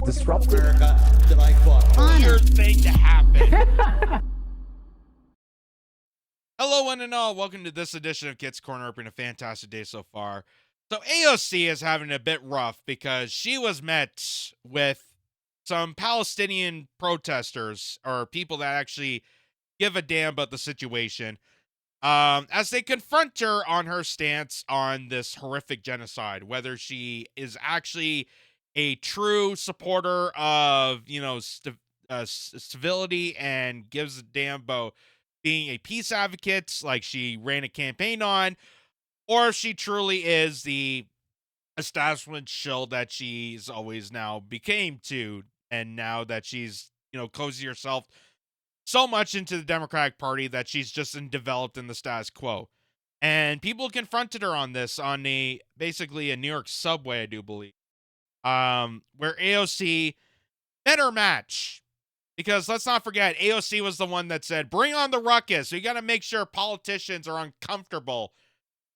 disrupted. America that I fought. Weird thing to happen. Hello, one and all. Welcome to this edition of Kitz Corner. It's been a fantastic day so far. So AOC is having a bit rough because she was met with some Palestinian protesters or people that actually give a damn about the situation as they confront her on her stance on this horrific genocide, whether she is actually a true supporter of, civility and gives a damn about being a peace advocate like she ran a campaign on, or if she truly is the establishment shill that she's always now became to, and now that she's, cozy herself so much into the Democratic Party that she's just developed in the status quo. And people confronted her on this on basically a New York subway, I do believe, where AOC met her match. Because let's not forget, AOC was the one that said, bring on the ruckus. We got to make sure politicians are uncomfortable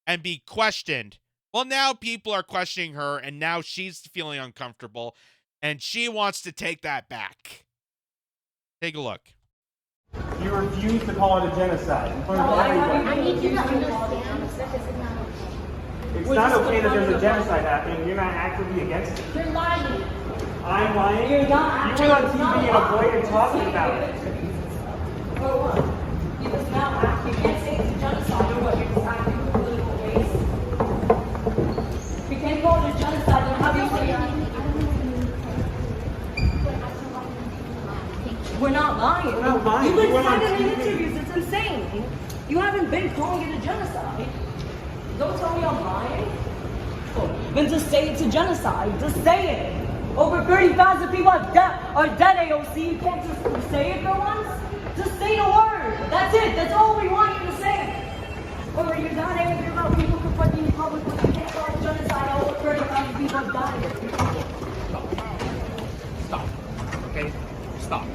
and be questioned. Well, now people are questioning her, and now she's feeling uncomfortable, and she wants to take that back. Take a look. You refuse to call it a genocide in front of everyone. I need you to understand that this is not okay. It's not okay that there's a genocide happening. You're not actively against it. You're lying. I'm lying. You're not. You went on TV and avoided talking about it. For what? You just now act. You can't say it's a genocide or what? You're just acting for political base. You can't call it a genocide. Then how do you say it? We're not lying. We're not lying. You've been We're on saying it in TV. interviews. It's insane. You haven't been calling it a genocide. Don't tell me I'm lying. Then just say it's a genocide. Just say it. Over 30,000 people are dead, AOC. You can't just say it for once. Just say the word. That's it. That's all we want you to say. Or you're not angry about people confronting you publicly. You can't call it genocide. Over 30,000 people have died. Stop. Okay? Stop.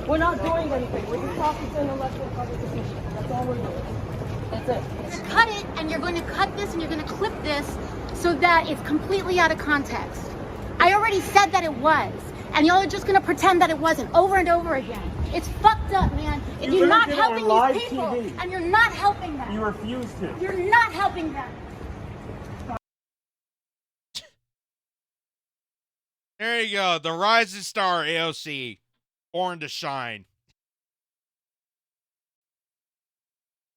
We're not doing anything. We're just talking to an elected public official. That's all we're doing. That's it. You're gonna cut it, and you're going to cut this, and you're going to clip this so that it's completely out of context. I already said that it was, and y'all are just going to pretend that it wasn't over and over again. It's fucked up, man. And you're not helping these people, and you're not helping them. You refuse to. You're not helping them. There you go. The rising star, AOC. Born to shine.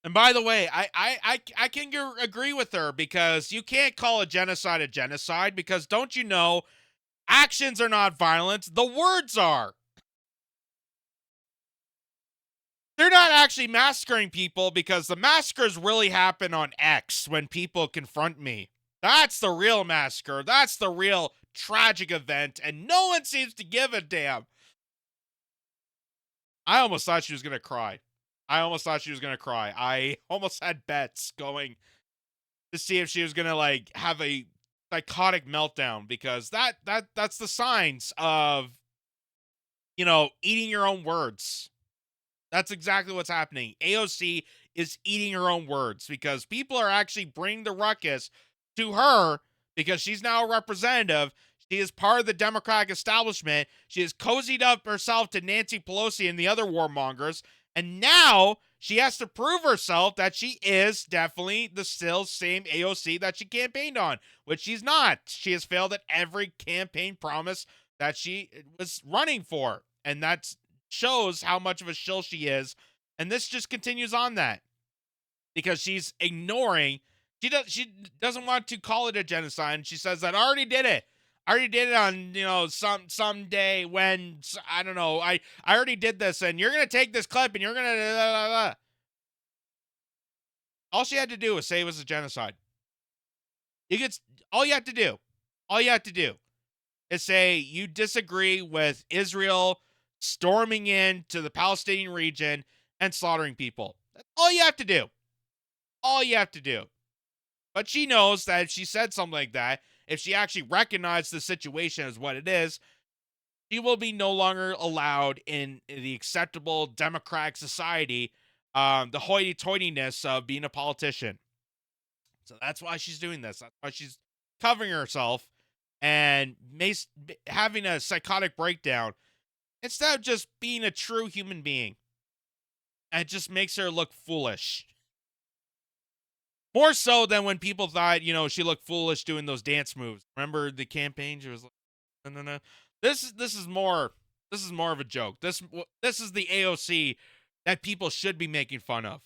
And by the way, I can agree with her because you can't call a genocide because don't you know, actions are not violence, the words are. They're not actually massacring people because the massacres really happen on X when people confront me. That's the real massacre. That's the real tragic event, and no one seems to give a damn. I almost thought she was going to cry. I almost had bets going to see if she was going to have a psychotic meltdown because that's the signs of, eating your own words. That's exactly what's happening. AOC is eating her own words because people are actually bringing the ruckus to her because she's now a representative. She is part of the Democratic establishment. She has cozied up herself to Nancy Pelosi and the other warmongers. And now she has to prove herself that she is definitely the still same AOC that she campaigned on, which she's not. She has failed at every campaign promise that she was running for. And that shows how much of a shill she is. And this just continues on that because she's ignoring. She doesn't want to call it a genocide. And she says that I already did it. I already did it on, someday when, I don't know, I already did this, and you're going to take this clip, and you're going to, All she had to do was say it was a genocide. All you have to do is say you disagree with Israel storming into the Palestinian region and slaughtering people. That's all you have to do. But she knows that if she said something like that, if she actually recognized the situation as what it is, she will be no longer allowed in the acceptable democratic society, the hoity-toityness of being a politician. So that's why she's doing this. That's why she's covering herself and having a psychotic breakdown instead of just being a true human being. And it just makes her look foolish. More so than when people thought, you know, she looked foolish doing those dance moves. Remember the campaign? She was like, no. This is more of a joke. This is the AOC that people should be making fun of,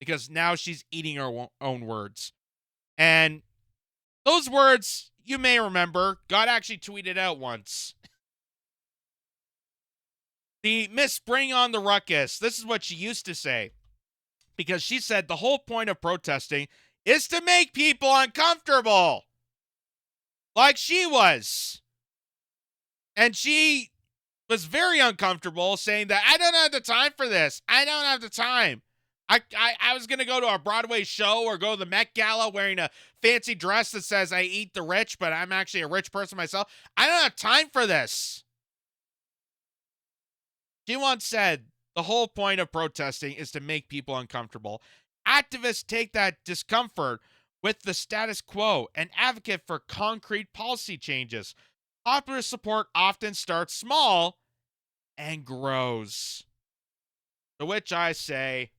because now she's eating her own words. And those words, you may remember, God actually tweeted out once. The Miss Bring on the Ruckus. This is what she used to say. Because she said the whole point of protesting is to make people uncomfortable. Like she was. And she was very uncomfortable saying that, I don't have the time for this. I don't have the time. I was going to go to a Broadway show or go to the Met Gala wearing a fancy dress that says I eat the rich, but I'm actually a rich person myself. I don't have time for this. She once said, the whole point of protesting is to make people uncomfortable. Activists take that discomfort with the status quo and advocate for concrete policy changes. Popular support often starts small and grows. To which I say,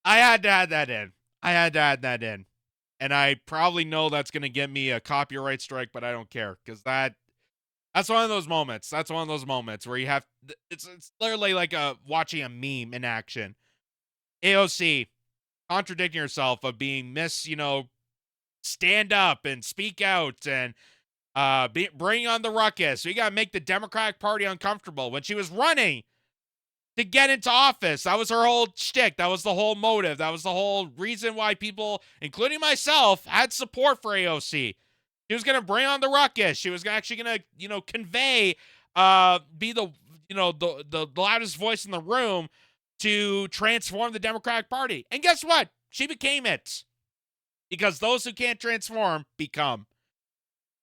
I had to add that in. And I probably know that's going to get me a copyright strike, but I don't care, because that's one of those moments. That's one of those moments where you have, it's literally like watching a meme in action. AOC contradicting herself of being stand up and speak out and bring on the ruckus. We got to make the Democratic Party uncomfortable. When she was running to get into office, that was her whole shtick. That was the whole motive. That was the whole reason why people, including myself, had support for AOC. She was going to bring on the ruckus. She was actually going to, convey, be the loudest voice in the room to transform the Democratic Party. And guess what? She became it. Because those who can't transform become.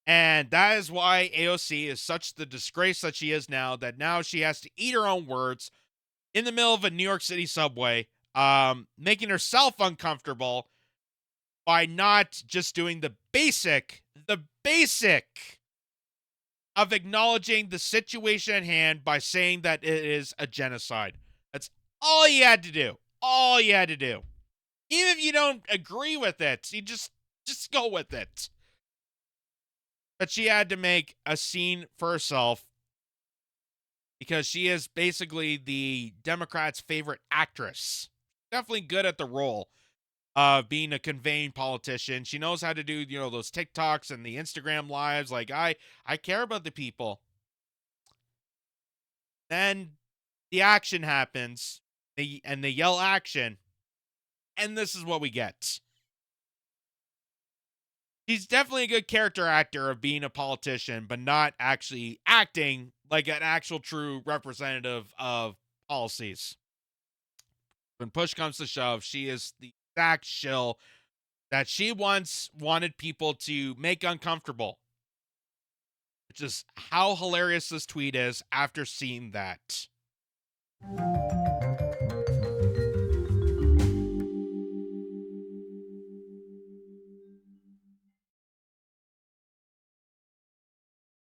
And that is why AOC is such the disgrace that she is now, that now she has to eat her own words in the middle of a New York City subway, making herself uncomfortable by not just doing the basic of acknowledging the situation at hand by saying that it is a genocide. That's all you had to do. All you had to do. Even if you don't agree with it, you just go with it. But she had to make a scene for herself because she is basically the Democrats' favorite actress. Definitely good at the role of being a conveying politician. She knows how to do, those TikToks and the Instagram lives. Like, I care about the people. Then the action happens, and they yell action, and this is what we get. She's definitely a good character actor of being a politician, but not actually acting like an actual true representative of policies. When push comes to shove, she is the exact shill that she once wanted people to make uncomfortable. Which is how hilarious this tweet is after seeing that.